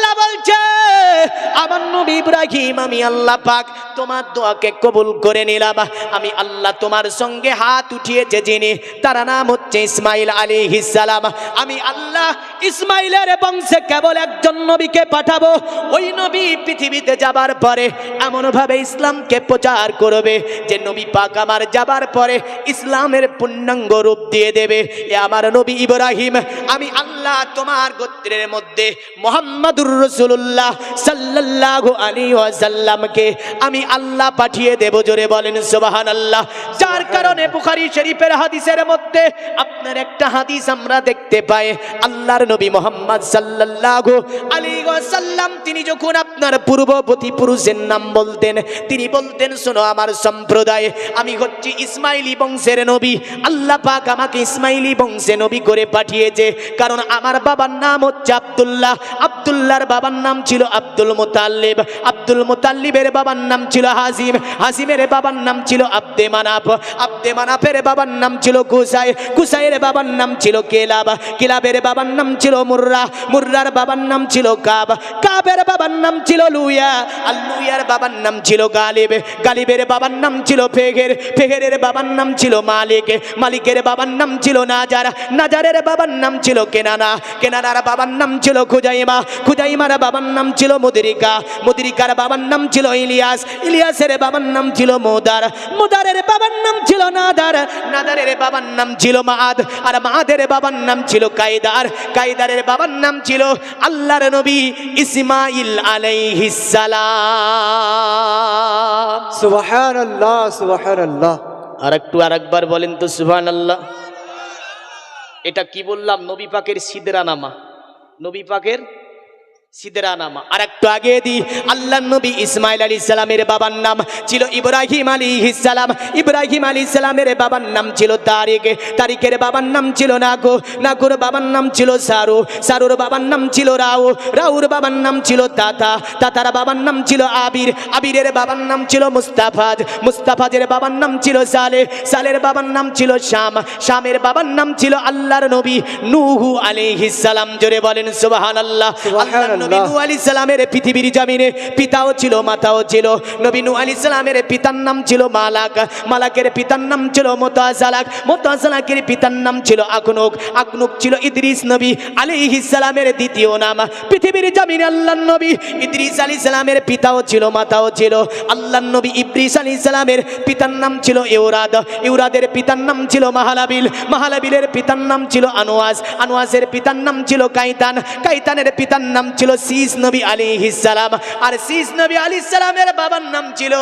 আল্লাহ বলছে আমার নবী ইব্রাহিম আমি আল্লাহ পাক তোমার দোয়াকে কবুল করে নিলাম। আমি আল্লাহ তোমার সঙ্গে হাত উঠিয়েছে যিনি, তার নাম হচ্ছে ইসমাইল আলাইহিস সালাম। আমি আল্লাহ ইসমাইলের বংশে কেবল একজন নবীকে পাঠাবো। ওই নবী পৃথিবীতে যাবার পরে এমন ভাবে ইসলামকে প্রচার করবে যে নবী পাক আমার যাবার পরে ইসলামের পূর্ণাঙ্গ রূপ দিয়ে দেবে। এ আমার নবী ইব্রাহিম আমি আল্লাহ তোমার গোত্রের মধ্যে মুহাম্মাদুর রাসূলুল্লাহ সাল্লাল্লাহু আলাইহি ওয়াসাল্লামকে আমি আল্লাহ পাঠিয়ে দেব। জোরে বলেন সুবহানাল্লাহ। যার কারণে বুখারী শরীফের হাদিসের মধ্যে আপনার একটা হাদিস আমরা দেখতে পাই, আল্লাহর নবী মুহাম্মদ সাল্লাল্লাহু আলাইহি ওয়াসাল্লাম তিনি যখন আপনার পূর্ববর্তী পুরুষের নাম বলতেন, তিনি বলতেন শোনো আমার সম্প্রদায় আমি হচ্ছি ইসমাইলি বংশের নবী। আল্লাহ পাক আমাকে ইসমাইলি বংশে নবী করে পাঠিয়েছে, কারণ আমার বাবার নাম হচ্ছে আব্দুল্লাহ, আব্দুল্লাহর বাবার নাম ছিল আব্দুল মুতাল্লিব, আব্দুল মুতাল্লিবের বাবার নাম ছিল হাসিম, হাসিমের বাবার নাম ছিল আব্দে মানাফ, আব্দে মানাফের বাবার নাম ছিল কুসাই, কুসাইয়ের বাবার নাম ছিল কেলাব, কেলাবের বাবার নাম ছিল মুর্রা, মুর্রার বাবার নাম ছিল কাব, কাবের বাবার নাম ছিল লুইয়া, আর লুইয়ার বাবার নাম ছিল গালিব, গালিবের বাবার নাম ছিল ফেগের, ফেগেরের বাবার নাম ছিল মালিক, মালিকের বাবার নাম ছিল নাজার, নাজারের বাবার নাম ছিল কেনানা, কেনানার বাবার নাম ছিল খুজাইমা, খুজাইমার বাবার নাম ছিল মুদরিকা, মুদরিকার বাবার নাম ছিল ইলিয়াস, ইলিয়াসের বাবার নাম ছিল মুদার, মুদারের বাবার নাম ছিল নাদার, নাদারের বাবার নাম ছিল মাআদ, আর মাআদের বাবার নাম ছিল কায়দার, কায়দারের বাবার নাম ছিল আল্লাহর নবী ইসমাইল আলাইহিস সালাম। সুবহানাল্লাহ সুবহানাল্লাহ। আরেকবার বলেন তো সুবহানাল্লাহ। এটা কি বললাম? নবী পাকের সিদরানামা, নবী পাকের সিদরানামা। আর একটু আগে দি আল্লাহর নবী ইসমাইল আলাইহিস সালামের বাবার নাম ছিল ইব্রাহিম আলাইহিস সালাম, ইব্রাহিম আলাইহিস সালামের বাবার নাম ছিল তারিক, তারিকের বাবার নাম ছিল নাগো, নাগোর বাবার নাম ছিল সারু, সারুর বাবার নাম ছিল রাউ, রাউর বাবার নাম ছিল তাতা, তাতার বাবার নাম ছিল আবির, আবিরের বাবার নাম ছিল মুস্তাফাজ, মুস্তাফাজের বাবার নাম ছিল সালে, সালের বাবার নাম ছিল শাম, শামের বাবার নাম ছিল আল্লাহর নবী নূহ আলাইহিস সালাম। জোরে বলেন সুবহানাল্লাহ। নবী নূহ আলাইহিস সালামের পৃথিবীর জমিনে পিতাও ছিল মাতাও ছিল। নবী নূহ আলাইহিস সালামের পিতার নাম ছিল মালাক, মালাকের পিতার নাম ছিল মুতাসালাক, মুতাসালাকের পিতার নাম ছিল আকনুক, আকনুক ছিল ইদ্রিস নবী আলাইহিস সালামের দ্বিতীয় নাম। পৃথিবীর জমিনে আল্লাহর নবী ইদ্রিস আলাইহিস সালামের পিতাও ছিল মাতাও ছিল। আল্লাহর নবী ইদ্রিস আলাইহিস সালামের পিতার নাম ছিল ইউরাদ, ইউরাদের পিতার নাম ছিল মাহালাবিল, মাহালাবিলের পিতার নাম ছিল আনোয়াস, আনোয়াসের পিতার নাম ছিল কাইতান, কাইতানের পিতার নাম ছিল শীস নবী আলাইহিস সালাম, আর শীস নবী আলাইহিস সালামের বাবার নাম ছিল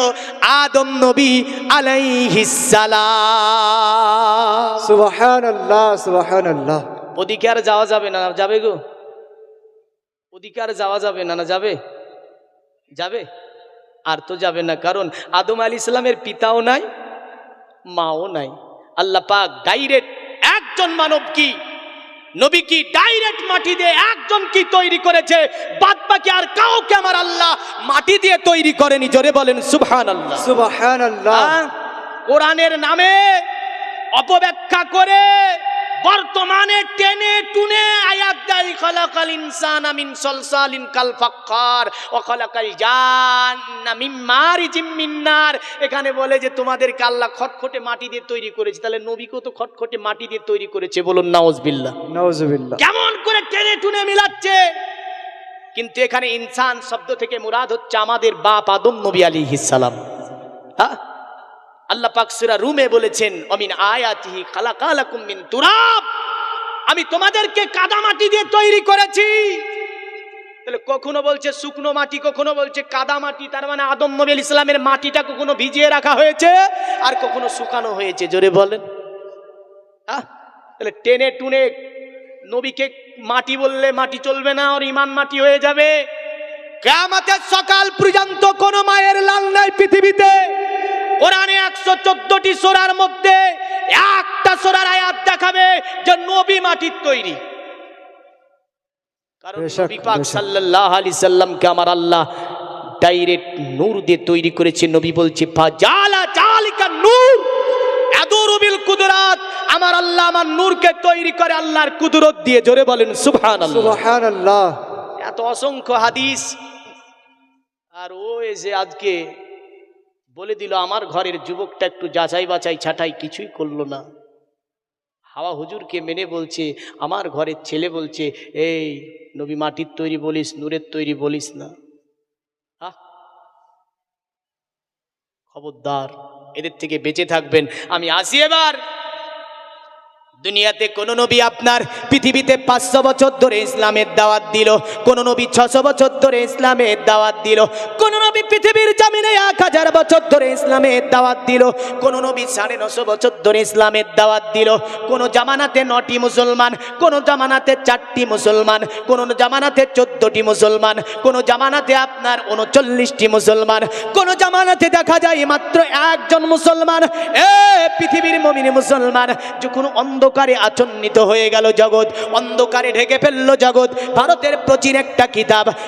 আদম নবী আলাইহিস সালাম। সুবহানাল্লাহ সুবহানাল্লাহ। ওদিকে আর যাওয়া যাবে না? যাবে গো? ওদিকে আর যাওয়া যাবে না? যাবে? যাবে? আর তো যাবে না, কারণ আদম আলাইহিস সালামের পিতাও নাই মাও নাই। আল্লাহ পাক ডাইরেক্ট একজন মানব কি নবী কি ডাইরেক্ট মাটি দিয়ে একজন কি তৈরি করেছে, বাদ বাকি আর কাউকে আমার আল্লাহ মাটি দিয়ে তৈরি করেনি। জোরে বলেন সুবহানাল্লাহ সুবহানাল্লাহ। কোরআনের নামে অপব্যাখ্যা করে বর্তমানে টেনে টুনে আয়াত দেয় খালাকাল ইনসানা মিন সলসালিন কাল ফাক্কার ওয়া খালাকাল জান্না মিন মারিজিম মিন নার। এখানে বলে যে তোমাদেরকে আল্লাহ খটখটে মাটি দিয়ে তৈরি করেছে, তাহলে নবীকেও তো খটখটে মাটি দিয়ে তৈরি করেছে। বলুন নাউজুবিল্লাহ নাউজুবিল্লাহ। কেমন করে টেনে টুনে মিলাচ্ছে। কিন্তু এখানে ইনসান শব্দ থেকে মুরাদ হচ্ছে আমাদের বাপ আদম নবী আলাইহিস সালাম। হ্যাঁ, আল্লাহ পাক সূরা রুমে বলেছেন অমিন আয়াতিহি খালাকালাকুম মিন তুরাব, আমি তোমাদেরকে কাদা মাটি দিয়ে তৈরি করেছি। তাহলে কখনো বলছে শুকনো মাটি, কখনো বলছে কাদা মাটি, তার মানে আদম নবী আলাইহিস সালামের মাটিটা কখনো ভিজিয়ে রাখা হয়েছে আর কখনো শুকানো হয়েছে। জোরে বলেন। তাহলে টেনে টুনে নবীকে মাটি বললে মাটি চলবে না, আর ইমান মাটি হয়ে যাবে। কিয়ামতের সকাল পর্যন্ত কোন মায়ের লাল নাই পৃথিবীতে। কোরআনে 114টি সূরার মধ্যে একটা সূরার আয়াত দেখাবে যে নবী মাটির তৈরি। কারণ নবী পাক সাল্লাল্লাহু আলাইহি সাল্লামকে আমার আল্লাহ ডাইরেক্ট নূর দিয়ে তৈরি করেছে। নবী বলছে ফাজালা জালিকা নূর আদুরু বিল কুদরাত, আমার আল্লাহ আমার নূরকে তৈরি করে আল্লাহর কুদরত দিয়ে। জোরে বলেন সুবহানাল্লাহ সুবহানাল্লাহ। এত তো অসংখ্য হাদিস। আর ও এসে আজকে বলে দিল আমার ঘরের যুবকটা একটু যাচাই বাছাই ছাটাই কিছুই করলো না, হাওয়া হুজুরকে মেনে বলছে। আমার ঘরের ছেলে বলছে এই নবী মাটির তৈরি বলিস, নূরের তৈরি বলিস না। খবরদার, এদের থেকে বেঁচে থাকবেন। আমি আসি এবার। দুনিয়াতে কোন নবী আপনার পৃথিবীতে 500 বছর ধরে ইসলামের দাওয়াত দিল, কোন নবী 600 বছর ধরে ইসলামের দাওয়াত দিল, কোন নবী পৃথিবীর জমিনে 1000 বছর ধরে ইসলামের দাওয়াত দিল, কোন নবী 950 বছর ধরে ইসলামের দাওয়াত দিল। কোন জামানাতে 9টি মুসলমান, কোন জামানাতে 4টি মুসলমান, কোন জামানাতে 14টি মুসলমান, কোন জামানাতে আপনার 39টি মুসলমান, কোন জামানাতে দেখা যায় মাত্র একজন মুসলমান। পৃথিবীর মুমিন মুসলমান যখন অন্ধকারে আচ্ছন্নিত হয়ে গেল জগৎ, অন্ধকারে ঢেকে ফেললো জগৎ, ভারতের প্রাচীন একটা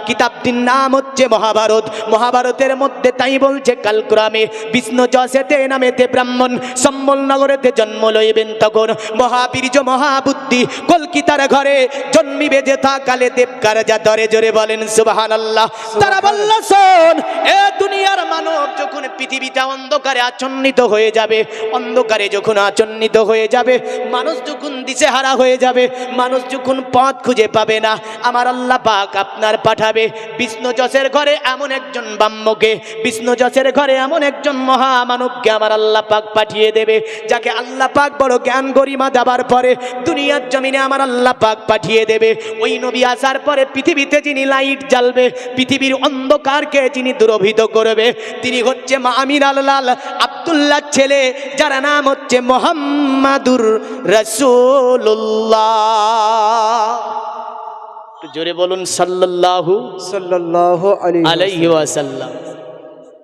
কিতাবটির নাম হচ্ছে মহাভারত। মহাভারতের মধ্যে তাই বলছে কালক্রমে বিষ্ণু যশেতে নামেতে ব্রাহ্মণ সম্বল নগরেতে জন্ম লইবেন, তখন মহাবীর্য মহাবুদ্ধি কলকিতার ঘরে জন্মিবে যে কালে দেবকার যা ধরে। জোরে বলেন সুবহানাল্লাহ। তারা বলল শোন, এ দুনিয়ার মানব যখন পৃথিবীটা অন্ধকারে আচ্ছন্নিত হয়ে যাবে, অন্ধকারে যখন আচ্ছন্নিত হয়ে যাবে, মানুষ যখন দিশেহারা হয়ে যাবে, মানুষ যখন পথ খুঁজে পাবে না, আমার আল্লাহ পাক আপনার পাঠাবে বিষ্ণু যশের ঘরে এমন একজন ব্রাহ্মকে, বিষ্ণু যশের ঘরে এমন একজন মহামানবকে আমার আল্লাহ পাক পাঠিয়ে দেবে, যাকে আল্লাহ পাক বড় জ্ঞান গরিমা দেওয়ার পরে দুনিয়ার জমিনে আমার আল্লাহ পাক পাঠিয়ে দেবে। ওই নবী আসার পরে পৃথিবীতে যিনি লাইট জ্বালবে, পৃথিবীর অন্ধকারকে যিনি দূরভীত করবে, তিনি হচ্ছে মা আমিনার লাল আব্দুল্লাহ ছেলে, যার নাম হচ্ছে মুহাম্মাদুর রাসূলুল্লাহ। জোরে বলুন সাল্লাল্লাহু আলাইহি ওয়াসাল্লাম।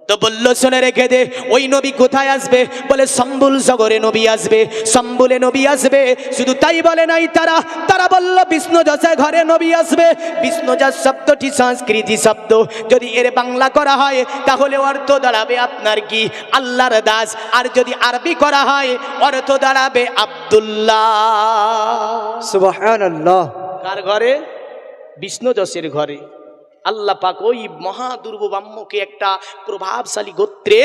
তো বললো শুনে রেখে দে, ওই নবী কোথায় আসবে? বলে সম্বুল সাগরে নবী আসবে, সম্বুলে নবী আসবে। শুধু তাই বলে নাই, তারা বলল বিষ্ণু যশের ঘরে নবী আসবে। বিষ্ণু যশ শব্দটি সংস্কৃতি শব্দ, যদি এর বাংলা করা হয় তাহলে অর্থ দাঁড়াবে আপনার কি? আল্লাহর দাস। আর যদি আরবি করা হয় অর্থ দাঁড়াবে আব্দুল্লাহ। সুবহানাল্লাহ। কার ঘরে? বিষ্ণু যশের ঘরে। আল্লাহ পাক ওই মহাদুর্ব ব্রাহ্মকে একটা প্রভাবশালী গোত্রে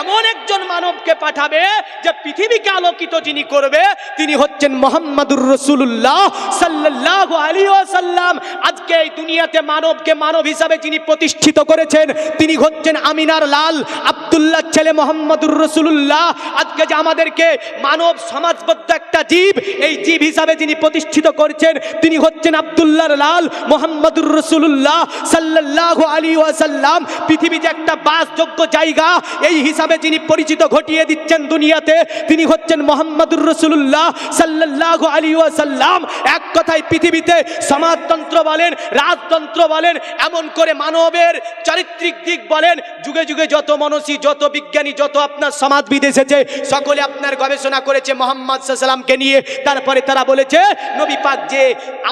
এমন একজন মানবকে পাঠাবে যে পৃথিবীকে আলোকিত যিনি করবে তিনি হচ্ছেন মুহাম্মাদুর রাসূলুল্লাহ সাল্লাল্লাহু আলাইহি ওয়াসাল্লাম। আজকে এই দুনিয়াতে মানবকে মানব হিসাবে যিনি প্রতিষ্ঠিত করেছেন তিনি হচ্ছেন আমিনার লাল আব্দুল্লাহ ছেলে মুহাম্মাদুর রাসূলুল্লাহ। আজকে যে আমাদেরকে মানব সমাজবদ্ধ একটা জীব, এই জীব হিসাবে যিনি প্রতিষ্ঠিত করেছেন তিনি হচ্ছেন আব্দুল্লাহর লাল মুহাম্মাদুর রাসূলুল্লাহ সাল্লাল্লাহু আলাইহি ওয়াসাল্লাম। পৃথিবী যে একটা বাসযোগ্য জায়গা এই হিসাবে যিনি পরিচিত ঘটিয়ে দিচ্ছেন দুনিয়াতে তিনি হচ্ছেন মুহাম্মাদুর রাসূলুল্লাহ সাল্লাল্লাহু আলাইহি ওয়াসাল্লাম। এক কথায় পৃথিবীতে সমাজতন্ত্র বলেন, রাজতন্ত্র বলেন, এমন করে মানবের চারিত্রিক দিক বলেন, যুগে যুগে যত মনীষী, যত বিজ্ঞানী, যত আপনার সমাজবিদ এসেছে সকলে আপনার গবেষণা করেছে মুহাম্মদ সাল্লাল্লাহু আলাইহি ওয়াসাল্লামকে নিয়ে। তারপরে তারা বলেছে নবী পাক যে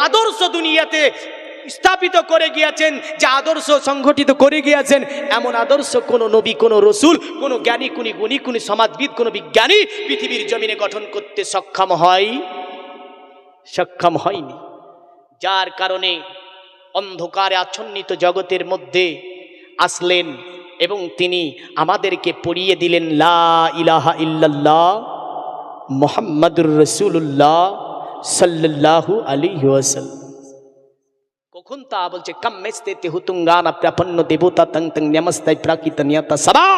আদর্শ দুনিয়াতে স্থাপিত করে গিয়েছেন, যে আদর্শ সংগঠিত করে গিয়েছেন, এমন আদর্শ কোন নবী, কোন রসুল, কোন জ্ঞানী, কোন গুণী, কোন সমাজবিদ, কোন বিজ্ঞানী পৃথিবীর জমিনে গঠন করতে সক্ষম হয়নি। যার কারণে অন্ধকারে আচ্ছন্নিত জগতের মধ্যে আসলেন এবং তিনি আমাদেরকে পড়িয়ে দিলেন লা ইলাহা ইল্লাল্লাহ মুহাম্মাদুর রাসূলুল্লাহ সাল্লাল্লাহু আলাইহি ওয়াসাল্লাম। কখন তা বলছে কাম্মেস্তে তে হুতুঙ্গানা প্রাপন্ন দেবতা তং তং নমস্তাই প্রাকৃত নিয়তা সবা।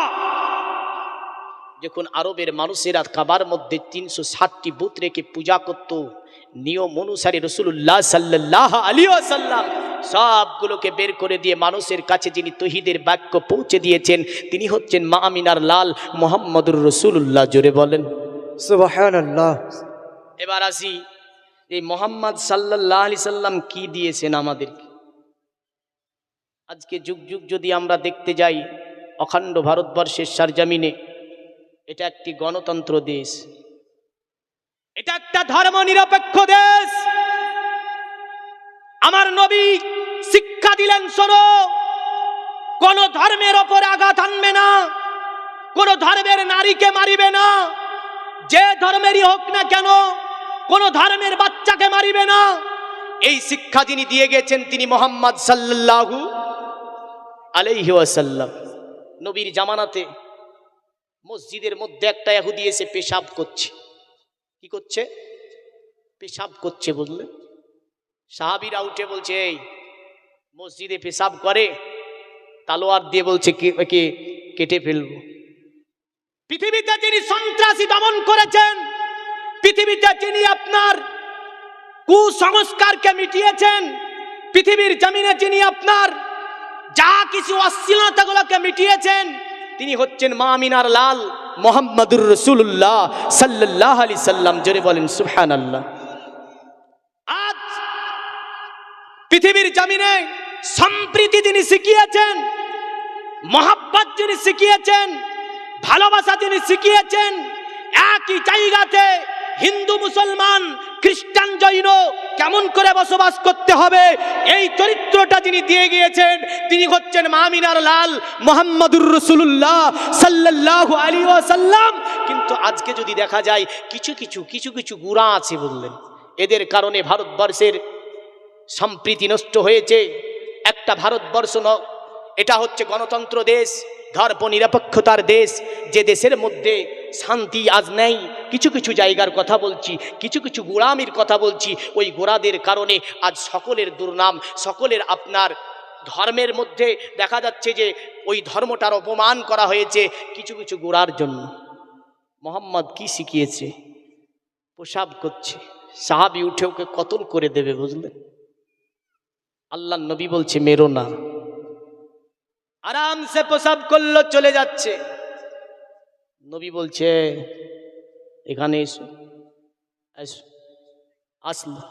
যখন আরবের মানুষেরা কাবার মধ্যে 360টি বুত রেখে পূজা করত নিয়ম অনুসারে, রাসূলুল্লাহ সাল্লাল্লাহু আলাইহি ওয়াসাল্লাম সবগুলোকে বের করে দিয়ে মানুষের কাছে যিনি তৌহিদের বাক্য পৌঁছে দিয়েছেন তিনি হচ্ছেন মা আমিনার লাল মুহাম্মাদুর রাসূলুল্লাহ। জোরে বলেন সুবহানাল্লাহ। এবার আসি এই মোহাম্মদ সাল্লাল্লাহু আলাইহি সাল্লাম কি দিয়েছেন আমাদেরকে। আজকে যুগ যুগ যদি আমরা দেখতে যাই, অখণ্ড ভারতবর্ষের সারজামিনে এটা একটি গণতন্ত্র দেশ, এটা একটা ধর্ম নিরপেক্ষ দেশ। আমার নবী শিক্ষা দিলেন, শোনো, কোন ধর্মের ওপর আঘাত আনবে না, কোন ধর্মের নারীকে মারিবে না, যে ধর্মেরই হোক না কেন, কোন ধর্মের বাচ্চাকে মারিবে না। এই শিক্ষা যিনি দিয়ে গেছেন তিনি মোহাম্মদ সাল্লাল্লাহু আলাইহি ওয়াসাল্লাম। নবীর জামানাতে মসজিদের মধ্যে একটা ইহুদি এসে পেশাব করছে। কি করছে? পেশাব করছে, বুঝলেন? সাহাবীরা উঠে বলছে, এই মসজিদে পেশাব করে, তালোয়ার দিয়ে বলছে কে কেটে ফেলবো। পৃথিবীতে যিনি সন্ত্রাসী দমন করেছেন, পৃথিবীতে যিনি আপনার কুসংস্কারকে মিটিয়েছেন, পৃথিবীর জমিনে যিনি আপনার যা কিছু অশ্লীলতাগুলোকে মিটিয়েছেন, তিনি হচ্ছেন মা আমিনার লাল মুহাম্মদুর রাসূলুল্লাহ সাল্লাল্লাহু আলাইহি সাল্লাম। জোরে বলেন সুবহানাল্লাহ। আজ পৃথিবীর জমিনে সম্প্রীতি যিনি শিখিয়েছেন, মহব্বত যিনি শিখিয়েছেন, ভালোবাসা যিনি শিখিয়েছেন, একই জায়গাতে হিন্দু মুসলমান খ্রিস্টান জৈন কেমন করে বসবাস করতে হবে এই চরিত্রটা যিনি দিয়ে গিয়েছেন তিনি হচ্ছেন মা আমিনার লাল মুহাম্মদুর রাসূলুল্লাহ সাল্লাল্লাহু আলাইহি ওয়াসাল্লাম। কিন্তু আজকে যদি দেখা যায় কিছু কিছু গুণা আছে, বললেন, এদের কারণে ভারতবর্ষের সম্প্রীতি নষ্ট হয়েছে। একটা ভারতবর্ষ এটা হচ্ছে গণতন্ত্র দেশ, ধর্ম নিরপেক্ষতার দেশ, যে দেশের মধ্যে শান্তি আজ নেই। কিছু কিছু জায়গার কথা বলছি, কিছু কিছু গোলামির কথা বলছি। ওই গোড়াদের কারণে আজ সকলের দুর্নাম, সকলের আপনার ধর্মের মধ্যে দেখা যাচ্ছে যে ওই ধর্মটার অপমান করা হয়েছে কিছু কিছু গোড়ার জন্য। মোহাম্মদ কি শিখিয়েছে? পেশাব করছে, সাহাবী উঠে ওকে কতল করে দেবে, বুঝলেন? আল্লাহ নবী বলছে মেরো না। আরাম সে পেশাব করলো, চলে যাচ্ছে। নবী বলছে এখানে এসো। আসলো,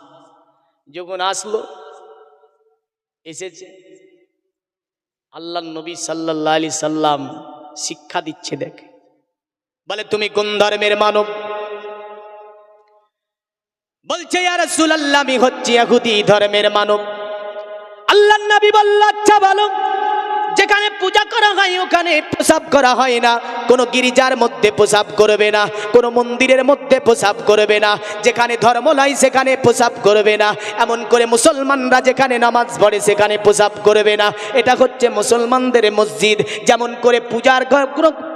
যখন আসলো এসেছে, আল্লাহ নবী সাল্লাল্লাহু আলাইহি সাল্লাম শিক্ষা দিচ্ছে। দেখে বলে তুমি কোন ধর্মের মানব? বলছে ইয়া রাসূলুল্লাহ আমি হচ্ছি ইহুদি ধর্মের মানব। আল্লাহ নবী বলল আচ্ছা বলো, যেখানে পূজা করা হয় ওখানে পেশাব করা হয় না, কোনো গির্জার মধ্যে পেশাব করবে না, কোনো মন্দিরের মধ্যে পেশাব করবে না, যেখানে ধর্ম নাই সেখানে পেশাব করবে না, এমন করে মুসলমানরা যেখানে নামাজ পড়ে সেখানে পেশাব করবে না। এটা হচ্ছে মুসলমানদের মসজিদ। যেমন করে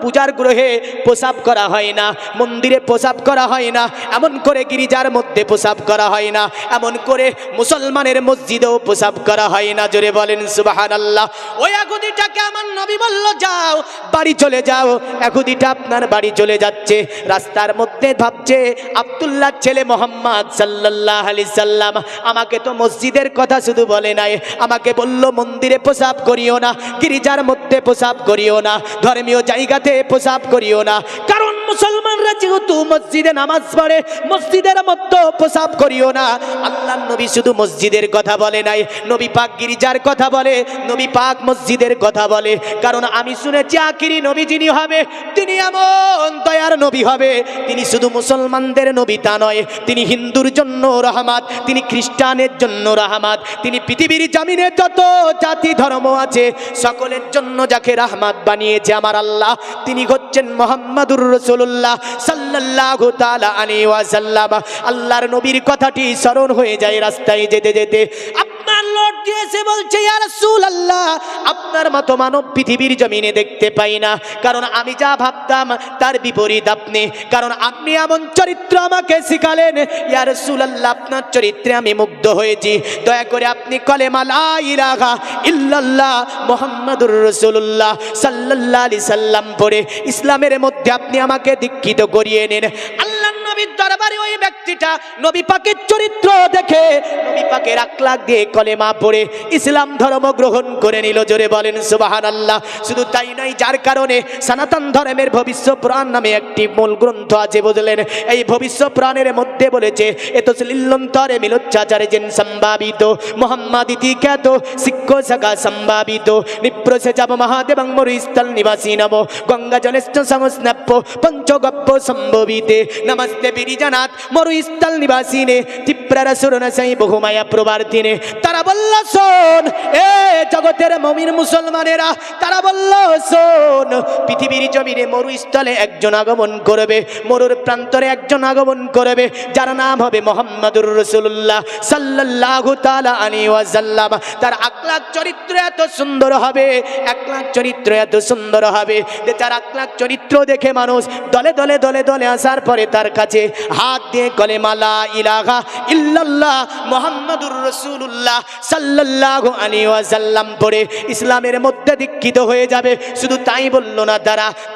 পূজার গ্রহে পেশাব করা হয় না, মন্দিরে পেশাব করা হয় না, এমন করে গির্জার মধ্যে পেশাব করা হয় না, এমন করে মুসলমানের মসজিদেও পেশাব করা হয় না। জোরে বলেন সুবহানাল্লাহ। ওই ইহুদিটাকে আমার নবী বলল যাও বাড়ি চলে যাও। ইহুদিটা আপনার বাড়ি চলে যাচ্ছে, রাস্তার মধ্যে ভাবছে আব্দুল্লাহর ছেলে মোহাম্মদ সাল্লাল্লাহু আলাইহি সাল্লাম আমাকে তো মসজিদের কথা শুধু বলে নাই, আমাকে বলল মন্দিরে পেশাব করিও না, গির্জার মধ্যে পেশাব করিও না, ধর্মীয় জায়গাতে পেশাব করিও না। কারণ মুসলমানরা যেহেতু মসজিদে নামাজ পড়ে, মসজিদের মধ্যে পেশাব করিও না। আল্লাহর নবী শুধু মসজিদের কথা বলে নাই, নবী পাক গির্জার কথা বলে, নবী পাক মসজিদের কথা বলে। কারণ আমি শুনেছি আখিরি নবী যিনি হবে তিনি এমন দয়ার নবী হবে, তিনি শুধু মুসলমানদের নবী তা নয়, তিনি হিন্দুর জন্য রহমত, তিনি খ্রিস্টানের জন্য রহমত, তিনি পৃথিবীর জমিনে যত জাতি ধর্ম আছে সকলের জন্য যাকে রহমত বানিয়েছে আমার আল্লাহ তিনি হচ্ছেন মুহাম্মদুর রাসূলুল্লাহ সাল্লাল্লাহু তাআলা আলাইহি ওয়াসাল্লাম। আল্লাহর নবীর কথাটি স্মরণ হয়ে যায় রাস্তায় যেতে যেতে। আপনার লর্ড দিয়েছে বলছে ইয়া রাসূলুল্লাহ আপনার মতো মানব পৃথিবীর জমিনে দেখতে পাই না। কারণ আমি যা ভাবতাম তার বিপরীত আপনি, কারণ আপনি এমন চরিত্র আমাকে শিখালেন ইয়া রাসূলুল্লাহ আপনার চরিত্রে আমি মুগ্ধ হয়েছি। দয়া করে আপনি কলেমা লা ইলাহা ইল্লাল্লাহ মুহাম্মাদুর রাসূলুল্লাহ সাল্লাল্লাহু আলাইহি সাল্লাম পড়ে ইসলামের মধ্যে আপনি আমাকে দীক্ষিত করিয়ে নেন। আল্লাহর নবীর দরবারে ওই ব্যক্তিটা নবী পাকের চরিত্র দেখে নবী পাকের আকলাক দিয়ে কলেমা পড়ে ইসলাম ধর্ম গ্রহণ করে নিল। জোরে বলেন সুবহানাল্লাহ। শুধু তাই নয়, যার কারণে সনাতন ধর্মের ভবিষ্য পুরাণ নামে একটি মূল গ্রন্থ আছে, বুঝলেন? এই ভবিষ্য পুরাণের মধ্যে বলেছে এত লিল্লন্তরে মিলোচ্চাচারে যেন সম্ভাবিত মোহাম্মদ ইতি খ্যাত শিক্ষ শাখা সম্ভাবিত নিপ্রসে যাব মহাদেবং মরুস্থল নিবাসী নব গঙ্গা জলেশ্চ সংস্নাপ্য পঞ্চগপ্প সম্ভবিতে নমস্তে বিরিজা মদিনানাথ মরুস্থল নিবাসিনে তিপ্রারা সুরনা সাই বহুমায়া প্রবার্তিনে তারা বলল শোন এ জগতের মুমিন মুসলমানেরা তারা বলল শোন পৃথিবীর জমিনে মরুস্থলে একজন আগমন করবে মরুর প্রান্তরে একজন আগমন করবে যার নাম হবে মুহাম্মাদুর রাসূলুল্লাহ সাল্লাল্লাহু তাআলা আলাইহি ওয়াসাল্লাম তার আকলাক চরিত্র এত সুন্দর হবে আকলাক চরিত্র এত সুন্দর হবে যে তার আকলাক চরিত্র দেখে মানুষ দলে দলে দলে দলে আসার পরে তার কাছে হাত দিয়ে কলেমা লা ইলাহা ইল্লাল্লাহ মুহাম্মাদুর রাসূলুল্লাহ সাল্লাল্লাহু আলাইহি ওয়াসাল্লাম পড়ে ইসলামের মধ্যে দীক্ষিত হয়ে যাবে শুধু তাই বলল না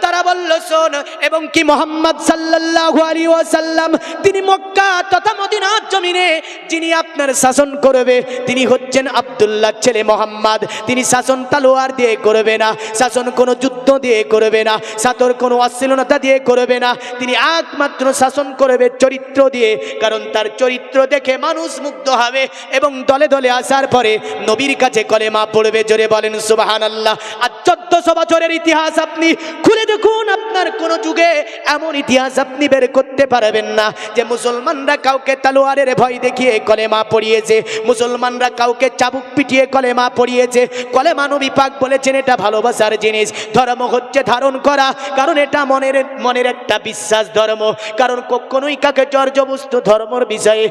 তারা বলল শোন এবং কি মুহাম্মদ সাল্লাল্লাহু আলাইহি ওয়াসাল্লাম তিনি মক্কা তথা মদিনার জমিনে যিনি আপনার শাসন করবে তিনি হচ্ছেন আব্দুল্লাহর ছেলে মুহাম্মদ তিনি শাসন তলোয়ার দিয়ে করবে না শাসন কোনো যুদ্ধ দিয়ে করবে না শাসন কোনো অশ্লীলতা দিয়ে করবে না তিনি একমাত্র শাসন করবে চরিত্র দিয়ে কারণ তার চরিত্র দেখে মানুষ মুগ্ধ হবে এবং দলে দলে আসার পরে নবীর কাছে কলেমা পড়বে জোরে বলেন সুবহানাল্লাহ আর 1400 বছরের ইতিহাস আপনি খুলে দেখুন আপনার কোন যুগে এমন ইতিহাস আপনি বের করতে পারবেন না যে মুসলমানরা কাউকে তলোয়ারের ভয় দেখিয়ে কলেমা পড়িয়েছে মুসলমানরা কাউকে চাবুক পিটিয়ে কলেমা পড়িয়েছে কলেমা নবী পাক বলেছেন এটা ভালোবাসার জিনিস ধর্ম হচ্ছে ধারণ করা কারণ এটা মনের একটা বিশ্বাস ধর্ম কারণ কখনোই কাকে জবরদস্ত ধর্মের বিষয়ে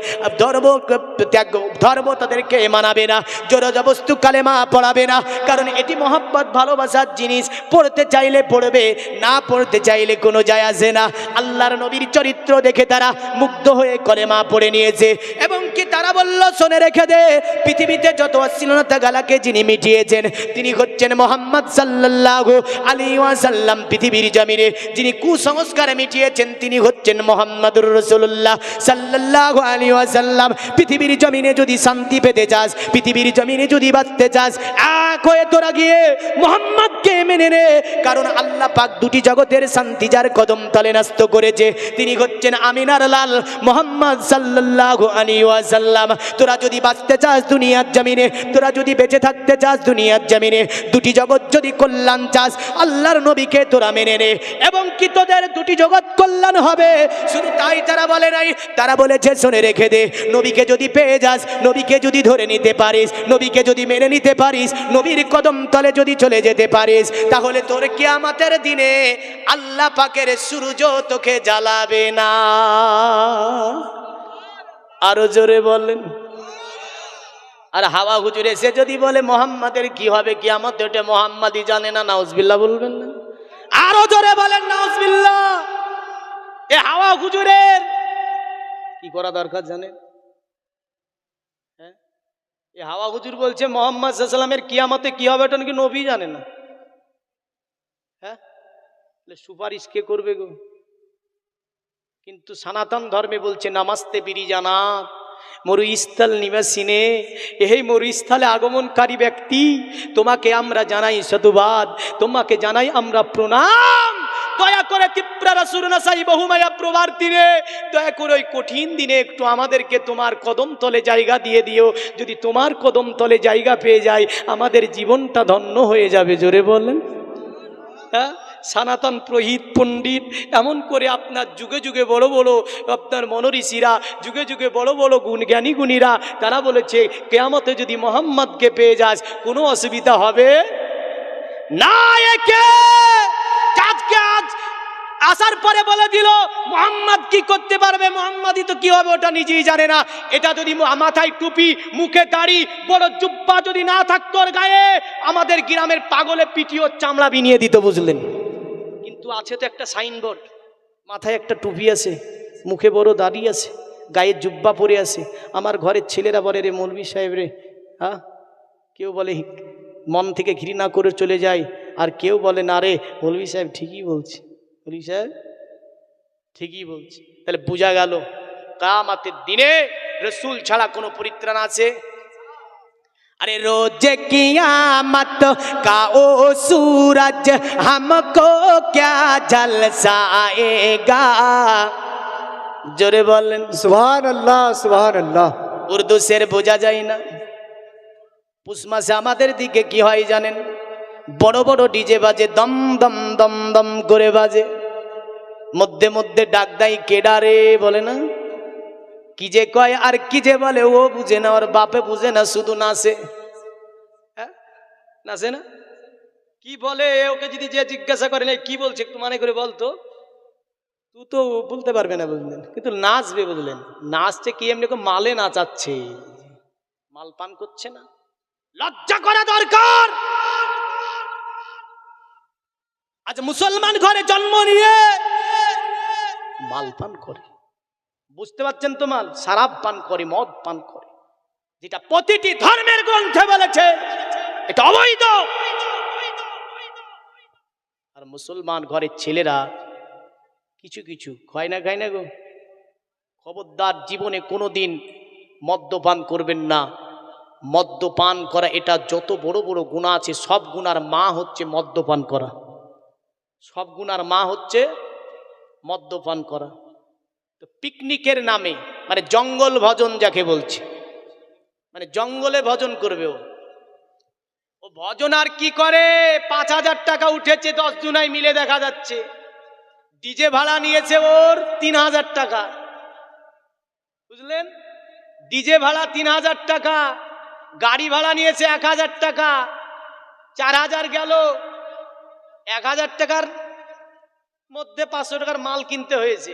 ধর্ম তাদেরকে মানাবে না জবরদস্ত কালেমা পড়াবে না কারণ এটি মহব্বত ভালোবাসার জিনিস পড়তে চাইলে পড়বে না পড়তে চাইলে কোনো যায় আসে না আল্লাহর নবীর চরিত্র দেখে তারা মুগ্ধ হয়ে কলেমা পড়ে নিয়েছে এবং কি তারা বলল শুনে রেখে দে পৃথিবীতে যত অশ্লীলতা গালাকে যিনি মিটিয়েছেন তিনি হচ্ছেন মুহাম্মদ সাল্লাল্লাহু আলাইহি ওয়াসাল্লাম পৃথিবীর জমিনে যিনি কুসংস্কারে মিটিয়েছেন তিনি হচ্ছেন মুহাম্মাদুর রাসূলুল্লাহ সাল্লাল্লাহু আলাইহি ওয়াসাল্লাম পৃথিবীর জমিনে যদি শান্তি পেতে চাস পৃথিবীর জমিনে যদি বাঁচতে চাস এক হয়ে তোরা গিয়ে মুহাম্মদকে মেনে নে কারণ আল্লাহ পাক দুটি জগতের শান্তি যার কদম তলে ন্যস্ত করেছে তিনি হচ্ছেন আমিনার লাল মুহাম্মদ সাল্লাল্লাহু আলাইহি ওয়াসাল্লাম তোরা যদি বাঁচতে চাস দুনিয়ার জমিনে তোরা যদি বেঁচে থাকতে চাস দুনিয়ার জমিনে দুটি জগৎ যদি কল্যাণ চাস আল্লাহর নবীকে তোরা মেনে নে এবং কি তোদের দুটি জগৎ কল্যাণ হবে শুধু তাই তারা বলে নাই তারা বলেছে শুনে রেখে দে নবীকে যদি পেয়ে যাস নবীকে যদি ধরে নিতে পারিস নবীকে যদি মেনে নিতে পারিস নবীর কদম তলে যদি চলে যেতে পারিস তাহলে তোর কিয়ামতের দিনে আল্লাহ পাকের সূর্য তোকে জ্বালাবে না আরো জোরে বলেন আর হাওয়া হুজুর এসে যদি বলে মুহাম্মাদের কি হবে কিয়ামত ওটা মুহাম্মাদই জানে না নাউজুবিল্লাহ বলবেন না আরো জোরে বলেন নাউজুবিল্লাহ এ হাওয়া হুজুরের কি করা দরকার জানেন হ্যাঁ এ হাওয়া হুজুর বলছে মুহাম্মদ সাল্লাল্লাহু আলাইহি ওয়াসাল্লামের কিয়ামতে কি হবে এটা নাকি নবী জানে না হ্যাঁ সুপারিশ কে করবে গো কিন্তু সনাতন ধর্মে বলছে নামাস্তে বিরিজানাত মরুস্থল নিবাসিনে এই মরুস্থলে আগমনকারী ব্যক্তি তোমাকে আমরা জানাই সাধুবাদ তোমাকে জানাই আমরা প্রণাম দয়া করে তিপ্রারা সুরনা সাই বহুমায়া প্রবার্তিনে দয়া করে ওই কঠিন দিনে একটু আমাদেরকে তোমার কদম তলে জায়গা দিয়ে দিও যদি তোমার কদম তলে জায়গা পেয়ে যায় আমাদের জীবনটা ধন্য হয়ে যাবে জোরে বলেন হ্যাঁ সনাতন পুরোহিত পণ্ডিত এমন করে আপনার যুগে যুগে বড় বড় আপনার মনীষীরা যুগে যুগে বড় বড় জ্ঞানী গুণীরা তারা বলেছে কিয়ামতে যদি মুহাম্মদকে পেয়ে যাস কোনো অসুবিধা হবে না একে আজকে আজ আসার পরে বলে দিল মুহাম্মদ কি করতে পারবে মুহাম্মদই তো কি হবে ওটা নিজেই জানে না এটা যদি মাথায় টুপি মুখে দাড়ি বড় জুব্বা যদি না থাকতো ওর গায়ে আমাদের গ্রামের পাগলে পিটিও চামড়া বিনিয়ে দিত বুঝলেন কিন্তু আছে তো একটা সাইনবোর্ড মাথায় একটা টুপি আছে মুখে বড় দাড়ি আছে গায়ে জুব্বা পরে আছে আমার ঘরের ছেলেরা বলে রে মৌলভী সাহেব রে হ্যাঁ কেউ বলে মন থেকে ঘৃণা করে চলে যায় আর কেউ বলে না রে মৌলভী সাহেব ঠিকই বলছে মৌলভী সাহেব ঠিকই বলছে তাহলে বোঝা গেল কিয়ামতের দিনে রাসূল ছাড়া কোনো পরিত্রাণ আছে अरे रोज कियामत का ओ सूरज हमको क्या झलसाएगा जोरे बोलें सुभान अल्लाह उर्दू शेर বোঝা যায় না পুষ মাসে আমাদের দিকে কি হয় জানেন বড় বড় ডিজে বাজে দম দম দম দম করে বাজে মধ্যে মধ্যে ডাক দেয় কেডারে বলে না, কি যে কয় আর কি যে বলে ও বুঝে না, ওর বাপে বুঝে না, শুধু নাচে। হ্যাঁ নাচে না, কি বলে ওকে যদি যে জিজ্ঞাসা করে না কি বলছে একটু মানে করে বলতো, তুই তো বলতে পারবে না বুঝলেন, কিন্তু নাচবে বুঝলেন। নাচছে কি এমনি মালে নাচাচ্ছে, মাল পান করছে না, লজ্জা করা দরকার। আজ মুসলমান ঘরে জন্ম নিয়ে মাল পান করে, বুঝতে পারছেন তো, মাল শরাব পান করে, মদ পান করে, যেটা প্রতিটি ধর্মের গ্রন্থে বলেছে এটা অবৈধ। আর মুসলমান ঘরের ছেলেরা কিছু কিছু খায় না গো। খবরদার, জীবনে কোনোদিন মদ্যপান করবেন না। মদ্যপান করা এটা যত বড় বড় গুনাহ আছে সব গুনার মা হচ্ছে মদ্যপান করা, সব গুনার মা হচ্ছে মদ্যপান করা। তো পিকনিকের নামে মানে জঙ্গল ভজন যাকে বলছে, মানে জঙ্গলে ভজন করবে ও ভজন আর কি করে, 5,000 টাকা উঠেছে 10 জনায় মিলে দেখা যাচ্ছে, ডিজে ভাড়া নিয়েছে ওর 3,000 টাকা, বুঝলেন, ডিজে ভাড়া 3,000 টাকা, গাড়ি ভাড়া নিয়েছে 1,000 টাকা, 4,000 গেল। 1,000 টাকার মধ্যে 500 টাকার মাল কিনতে হয়েছে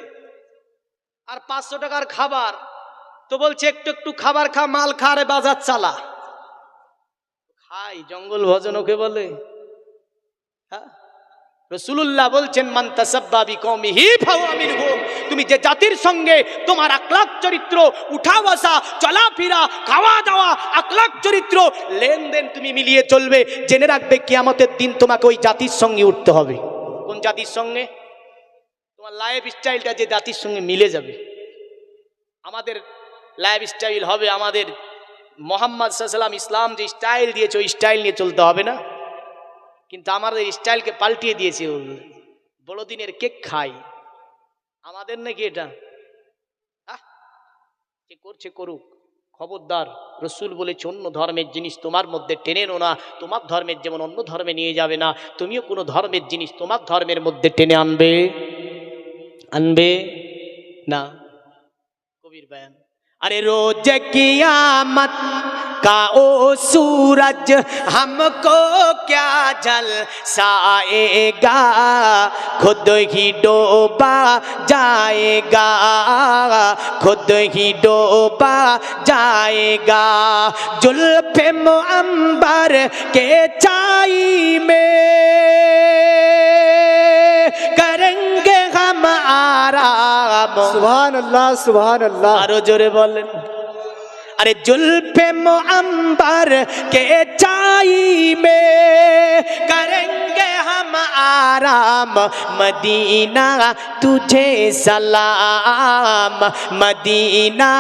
আর 500 টাকার খাবার, তো বলছে একটু একটু খাবার খা, মাল খা, রে বাজার চালা। খাই জঙ্গল ভজন ওকে বলে? হ্যাঁ, রাসূলুল্লাহ বলছেন মান তাসাব্বা বিকওমিহি ফাহুয়া মিনহুম, তুমি যে জাতির সঙ্গে তোমার আখলাক চরিত্র, উঠা বসা, চলাফেরা, খাওয়া দাওয়া, আখলাক চরিত্র, লেনদেন তুমি মিলিয়ে চলবে, জেনে রাখবে কিয়ামতের দিন তোমাকে ওই জাতির সঙ্গে উঠতে হবে। কোন জাতির সঙ্গে? তোমার লাইফ স্টাইলটা যে জাতির সঙ্গে মিলে যাবে। আমাদের লাইফ স্টাইল হবে আমাদের মুহাম্মদ সাল্লাল্লাহু আলাইহি ওয়াসাল্লাম ইসলাম যে স্টাইল দিয়েছে ওই স্টাইল নিয়ে চলতে হবে না, কিন্তু আমাদের স্টাইলকে পাল্টিয়ে দিয়েছে। বড়দিনের কেক খাই, আমাদের নাকি এটা? যে করছে করুক, খবরদার। রসুল বলেছে অন্য ধর্মের জিনিস তোমার মধ্যে টেনে নো না, তোমার ধর্মের যেমন অন্য ধর্মে নিয়ে যাবে না, তুমিও কোনো ধর্মের জিনিস তোমার ধর্মের মধ্যে টেনে আনবে না। কবির বয়ান। अरे रोज कियामत का ओ सूरज हमको क्या झलसाएगा, खुद ही डूबा जाएगा, खुद ही डूबा जाएगा। जुल्फ़े मुअम्बर के छाई में करेंगे हम आराम। सुभान अल्लाह, सुभान अल्लाह। आरो जोरे बोलें। अरे जुल्फ़े मुअम्बर के छाई में करेंगे हम आराम, मदीना तुझे सलाम, मदीना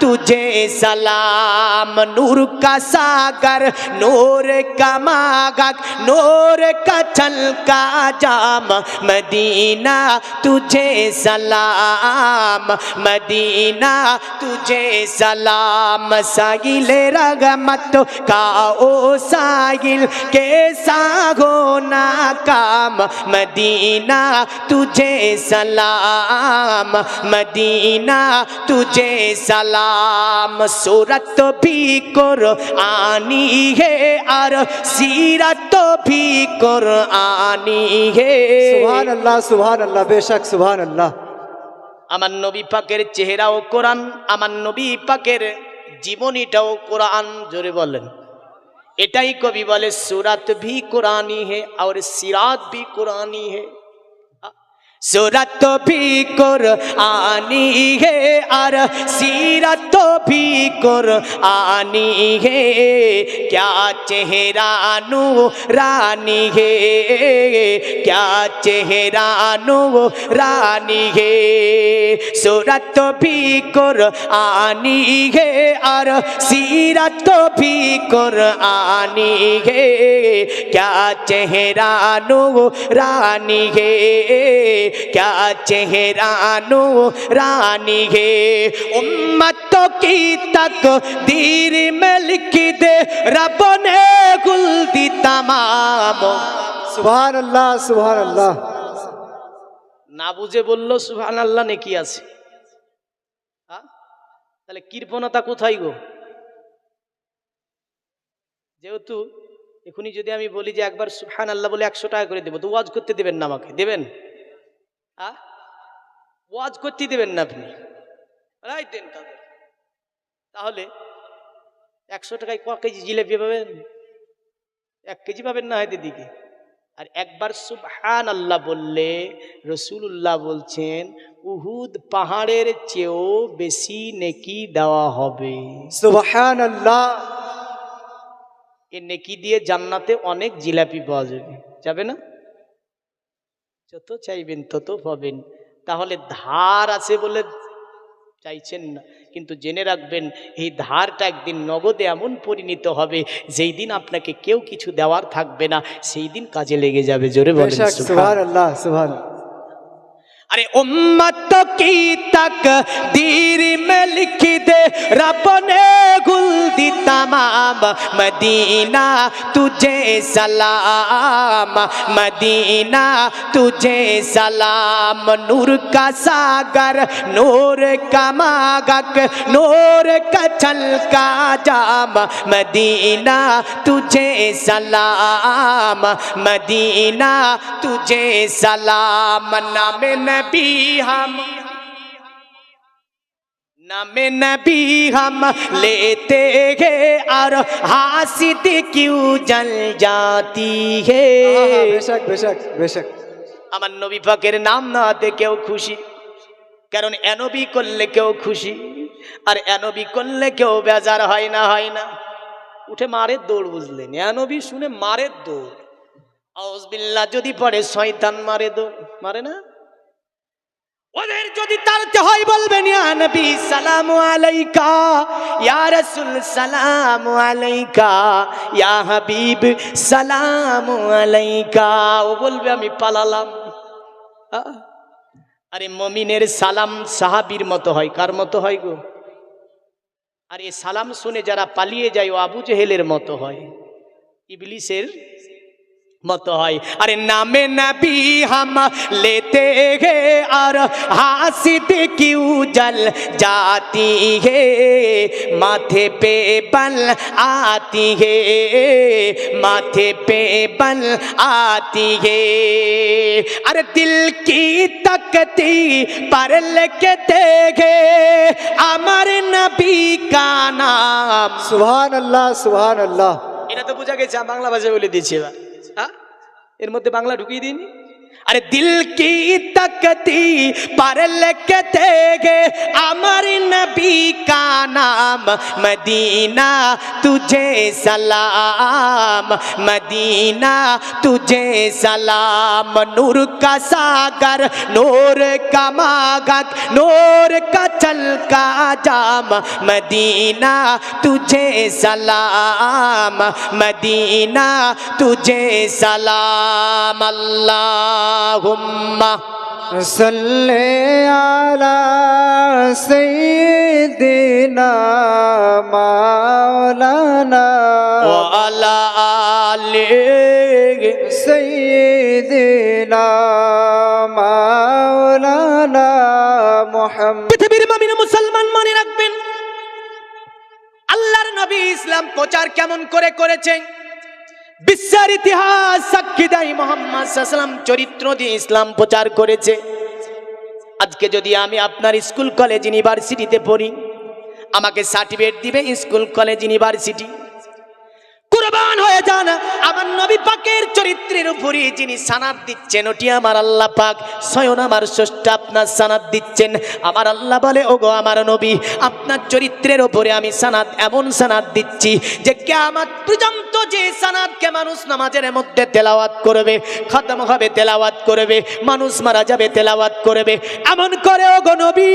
तुझे सलाम। नूर का सागर, नूर का मागक, नूर का छलका जाम, मदीना तुझे सलाम, मदीना तुझे सलाम। साहिल रगमत का ओ साहिल कैसा हो नाकाम, मदीना तुझे सलाम, मदीना तुझे सलाम। सूरत भी कुरआनी है और सीरत भी कुरआनी है। सुभान अल्लाह, सुभान अल्लाह, बेशक सुभान अल्लाह। আমার নবী পাকের চেহারাও কোরআন, আমার নবী পাকের জীবনীটাও কোরআন। জোরে বলেন। এটাই কবি বলে सूरत भी कुरानी है और सीरत भी कुरानी है। सूरत भी कुरानी है और सीरत भी कुरानी है। क्या चेहरा नूरानी है, क्या चेहरा नूरानी है। सूरत भी कुरानी है और सीरत भी कुरानी है। क्या चेहरा नूरानी है, क्या चेहरा नूरानी है। उम्मतों की तकदीर में लिख दे रब ने गुल दी तमाम। सुभान अल्लाह, सुभान अल्लाह। না বুঝে বললো সুবহানাল্লাহ নেকি আছে। হ্যাঁ, তাহলে কৃপণতা কোথায় গো? যেহেতু এখনই যদি আমি বলি যে একবার সুবহানাল্লাহ বলে 100 টাকা করে দেবো, তো ওয়াজ করতে দেবেন না আমাকে? দেবেন? হ্যাঁ, ওয়াজ করতে দেবেন না আপনি, দেন তাদের। তাহলে 100 টাকায় ক কেজি জিলেপি পাবেন? 1 কেজি পাবেন না হয়তো দিকে। আর একবার সুবহানাল্লাহ বললে রাসূলুল্লাহ বলছেন উহুদ পাহাড়ের চেয়েও বেশি নেকি দেওয়া হবে। সুবহানাল্লাহ। এই নেকি দিয়ে জান্নাতে অনেক জিলাপি পাওয়া যাবে, যাবে না? যত চাইবেন তত পাবেন। তাহলে ধার আছে বলে চাইছেন না, কিন্তু জেনে রাখবেন এই ধারটা একদিন নগদে এমন পরিণত হবে যেই দিন আপনাকে কেউ কিছু দেওয়ার থাকবে না, সেই দিন কাজে লেগে যাবে। জোরে বলেন বেশক সুবহানাল্লাহ সুবহানাল্লাহ। अरे उम्मत की तकदीर में लिख दे रब ने गुल दी तमाम, मदीना तुझे सलाम, मदीना तुझे सलाम। नूर का सागर, नूर का मागक, नूर का छलका जाम, मदीना तुझे सलाम, मदीना तुझे सलाम। नामे नबी हम, नामे नबी हम लेते हैं और हासिद क्यों जल जाती है। বেশক বেশক বেশক। আমার নবী পাকের নাম নাতে কেউ খুশি, কারণ এনবি করলে কেউ খুশি, আর এনবি করলে কেউ বেজার হয় না, হয় না। উঠে মারের দৌড়, বুঝলেন? এনবি শুনে মারের দৌড়। আউযুবিল্লাহ যদি পড়ে শয়তান মারে দৌড়, মারে না? ওদের যদি তাড়াতে হয় বলবেন ইয়া নবী সালামু আলাইকা, ইয়া রাসূল সালামু আলাইকা, ইয়া হাবিব সালামু আলাইকা। ও বলবে আমি পালালাম। আরে মুমিনের সালাম সাহাবীর মতো হয়। কার মতো হয় গো? আর এই সালাম শুনে যারা পালিয়ে যায় ও আবু জেহেলের মতো হয়, ইবলিসের মতো হয়। अरे नामे नबी हम लेते हैं और हासिद क्यों जल जाती है, माथे पे बल आती है, माथे पे बल आती है। अरे दिल की तकती पर लिखते हैं अमर नबी का नाम। সুবহানাল্লাহ সুবহানাল্লাহ। এটা তো বোঝা গেছে, বাংলা ভাষায় বলে দিয়েছি। এবার এর মধ্যে বাংলা ঢুকিয়ে দিন। अरे दिल की तकती पर लिखते गे अमर नबी का नाम, मदीना तुझे सलाम, मदीना तुझे सलाम। नूर का सागर, नूर का मागक, नूर का छलका जाम, मदीना तुझे सलाम, मदीना तुझे सलाम। अल्लाहुम्मा सल्ले अला सय्यिदिना मौलाना व अला आले सय्यिदिना मौलाना मुहम्मद। পৃথিবীর মুমিন মুসলমান মনে রাখবেন, আল্লাহর নবী ইসলাম প্রচার কেমন করে করেছেন। বিশ্বের ইতিহাস সাক্ষী দেয় মুহাম্মদ সাল্লাল্লাহু আলাইহি ওয়াসাল্লাম চরিত্র দিয়ে ইসলাম প্রচার করেছে। আজকে যদি আমি আপনার স্কুল কলেজ ইউনিভার্সিটিতে পড়ি, আমাকে সার্টিফিকেট দিবে স্কুল কলেজ ইউনিভার্সিটি। কুরবান হয়ে যান আমার নবী পাকের চরিত্রের উপরে যিনি সানাদ দিচ্ছেন, ওটি আমার আল্লাহ পাক স্বয়ং আমার স্রষ্টা আপনার সানাদ দিচ্ছেন। আমার আল্লাহ বলে, ওগো আমার নবী, আপনার চরিত্রের উপরে আমি সানাদ, এমন সানাদ দিচ্ছি যে কিয়ামত পর্যন্ত যে সানাদকে মানুষ নামাজের মধ্যে তেলাওয়াত করবে, খতম হবে তেলাওয়াত করবে, মানুষ মারা যাবে তেলাওয়াত করবে, এমন করে ওগো নবী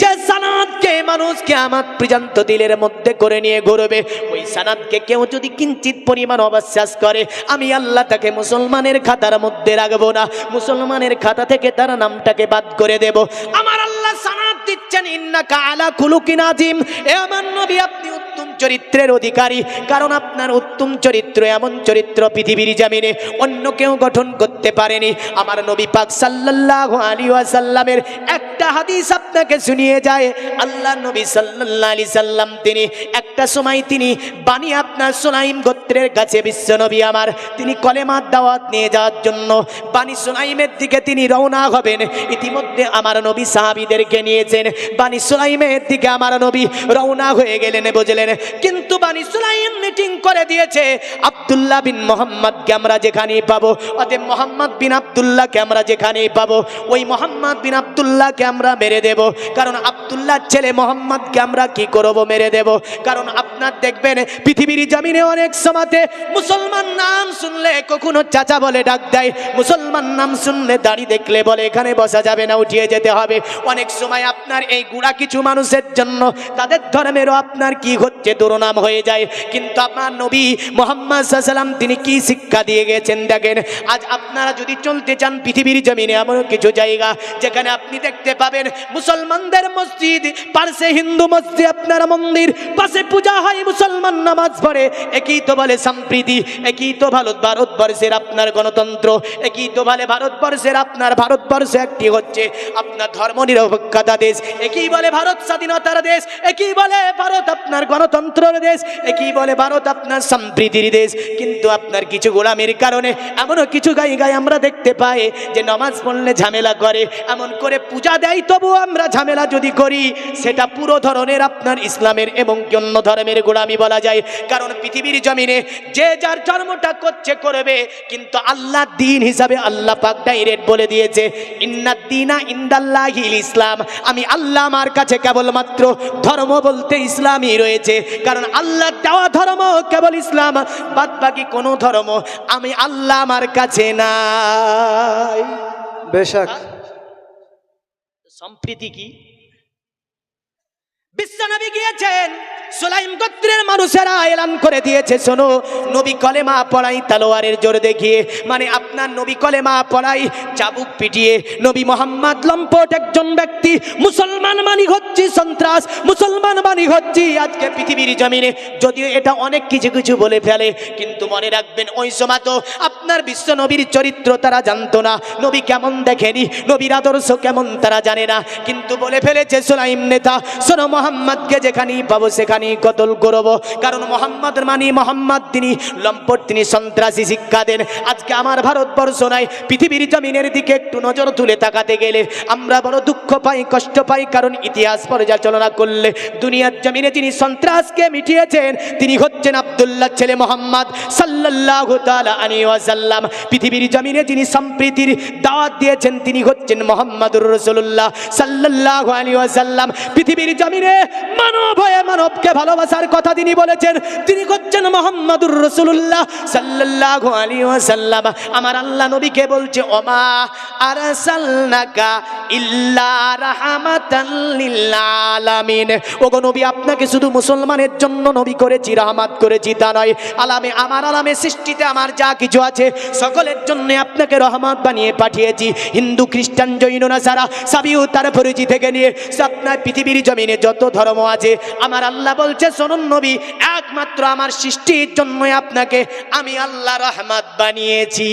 যে সানাদকে মানুষ কিয়ামত পর্যন্ত দিলের মধ্যে করে নিয়ে ঘুরবে, ওই সানাদকে কেউ যদি কিঞ্চিত পরিমাণ অবিশ্বাস করে, আমি আল্লাহ তাকে মুসলমানের খাতার মধ্যে রাখবো না, মুসলমানের খাতা থেকে তার নামটাকে বাদ করে দেব। আমার আল্লাহ সানাদ দিচ্ছেন ইন্নাকা আলা খুলুকিন আযীম। এ আমার নবী, আপনি উত্তম চরিত্রের অধিকারী, কারণ আপনার উত্তম চরিত্র এমন চরিত্র পৃথিবীর জমিনে অন্য কেউ গঠন করতে পারেনি। আমার নবী পাক সাল্লাল্লাহু আলাইহি ওয়াসাল্লামের একটা হাদিস আপনাকে শুনিয়ে যায়। আল্লাহ নবী সাল্লাল্লাহু আলাইহি সাল্লাম তিনি একটা সময় তিনি বানি আপনার সুলাইম গোত্রের কাছে বিশ্ব নবী আমার তিনি কলেমার দাওয়াত নিয়ে যাওয়ার জন্য বানি সুলাইমের দিকে তিনি রওনা হবেন। ইতিমধ্যে আমার নবী সাহাবীদেরকে নিয়েছেন, বানি সুলাইমের দিকে আমার নবী রওনা হয়ে গেলেন বুঝলেন। কিন্তু বানি সুলাইম মিটিং করে দিয়েছে, আব্দুল্লাহ বিন মোহাম্মদকে আমরা যেখানেই পাবো, অতএব মোহাম্মদ বিন আব্দুল্লাহকে আমরা যেখানেই পাবো ওই মোহাম্মদ বিন আব্দুল্লাহকে আমরা মেরে দেব। কারণ আব্দুল্লাহর ছেলে মোহাম্মদকে আমরা কি করব, মেরে দেব। কারণ আপনার দেখবেন পৃথিবীর জমিনে অনেক সময়তে মুসলমান নাম শুনলে কখনো চাচা বলে ডাক দেয়, মুসলমান নাম শুনলে দাড়ি দেখলে বলে এখানে বসা যাবে না, উঠিয়ে যেতে হবে। অনেক সময় আপনার এই গুড়া কিছু মানুষের জন্য তাদের ধর্মেরও আপনার কি হচ্ছে দুর্নাম হয়ে যায়। কিন্তু আপনার নবী মুহাম্মদ সাল্লাল্লাহু আলাইহি ওয়াসাল্লাম তিনি কি শিক্ষা দিয়ে গেছেন দেখেন। আজ আপনারা যদি চলতে চান পৃথিবীর জমিনে এমন কিছু জায়গা যেখানে আপনি দেখতে পাবেন মুসলমানদের মসজিদ, পাশে হিন্দু মসজিদ আপনার মন্দির, পাশে পূজা হয়, মুসলমান নামাজ পড়ে। একই তো বলে সম্প্রীতি, একই তো ভারতবর্ষের আপনার গণতন্ত্র, একই তো বলে ভারতবর্ষের আপনার ভারতবর্ষ একটি হচ্ছে আপনার ধর্মনিরপেক্ষতা দেশ, একই বলে ভারত স্বাধীনতার দেশ, একই বলে ভারত আপনার গণতন্ত্রের দেশ, একই বলে ভারত আপনার সম্প্রীতির দেশ। কিন্তু আপনার কিছু গোলামের কারণে এমনও কিছু জায়গায় আমরা দেখতে পাই যে নামাজ পড়লে ঝামেলা করে, এমন করে পূজা দেয় তবু আমরা ঝামেলা যদি করি সেটা পুরো ধরনের আপনার ইসলামের এবং অন্য ধর্মের গোলামি বলা যায়। কারণ পৃথিবীর জমিনে যে যার ধর্মটা করছে করবে, কিন্তু আল্লাহ দিন হিসাবে আল্লাহ পাক ডাইরেক্ট বলে দিয়েছে ইন্নাদ দীনা ইনদাল্লাহিল ইসলাম, আমি আল্লাহ আমার কাছে কেবলমাত্র ধর্ম বলতে ইসলামই রয়েছে। কারণ আল্লাহ দেওয়া ধর্ম কেবল ইসলাম, বাদ বাকি কোনো ধর্ম আমি আল্লাহ আমার কাছে নাই। বেশক সম্প্রীতি কি বিশ্বনবী গিয়েছেন, সুলাইম গোত্রের মানুষেরা এলান করে দিয়েছে শোনো নবী কলেমা পড়াই তলোয়ারের জোর দেখিয়ে, মানে আপনার নবী কলেমা পড়াই চাবুক পিটিয়ে, নবী মোহাম্মদ লম্পট একজন ব্যক্তি, মুসলমান মানি হচ্ছে সন্ত্রাস, মুসলমান মানি হচ্ছে আজকে পৃথিবীর জমিনে। যদিও এটা অনেক কিছু কিছু বলে ফেলে, কিন্তু মনে রাখবেন ওই সময় তো আপনার বিশ্ব নবীর চরিত্র তারা জানতো না, নবী কেমন দেখেনি, নবীর আদর্শ কেমন তারা জানে না, কিন্তু বলে ফেলেছে সুলাইম নেতা শোনো মোহাম্মদকে যেখানেই পাবো সেখানেই কতল করব। কারণ মোহাম্মদ মানি মোহাম্মদ তিনি লম্পট, তিনি সন্ত্রাসী শিক্ষা দেন। আজকে আমার ভারতবর্ষ নাই, পৃথিবীর জমিনের দিকে একটু নজর তুলে তাকাতে গেলে আমরা বড় দুঃখ পাই, কষ্ট পাই। কারণ ইতিহাস পর্যালোচনা করলে দুনিয়ার জমিনে যিনি সন্ত্রাসকে মিটিয়েছেন তিনি হচ্ছেন আব্দুল্লাহ ছেলে মোহাম্মদ সাল্লাল্লাহু তাআলা আলাইহি ওয়াসাল্লাম। পৃথিবীর জমিনে যিনি সম্প্রীতির দাওয়াত দিয়েছেন তিনি হচ্ছেন মুহাম্মদুর রাসূলুল্লাহ সাল্লাল্লাহু আলাইহি ওয়াসাল্লাম। পৃথিবীর জমিনে মানব হয়ে মানবকে ভালোবাসার কথা তিনি বলেছেন, তিনি হচ্ছেন মুহাম্মদুর রাসূলুল্লাহ সাল্লাল্লাহু আলাইহি ওয়াসাল্লাম। আমার আল্লাহ নবীকে বলছে ওমা আরসালনাকা ইল্লা রাহমাতাল লিল আলামিন, ওগো নবী আপনাকে শুধু মুসলমানের জন্য নবী করেছি, রহমত করেছি তা নয়, আলামে আমার আলামে সৃষ্টিতে আমার যা কিছু আছে সকলের জন্য আপনাকে রহমত বানিয়ে পাঠিয়েছি। হিন্দু খ্রিস্টান জৈন নাসারা সাবিউ তার পরিচি থেকে নিয়ে আপনার পৃথিবীর জমিনে যত ধর্ম আছে আমার আল্লাহ বলছে শুনুন নবী একমাত্র আমার সৃষ্টির জন্য আপনাকে আমি আল্লাহ রহমত বানিয়েছি।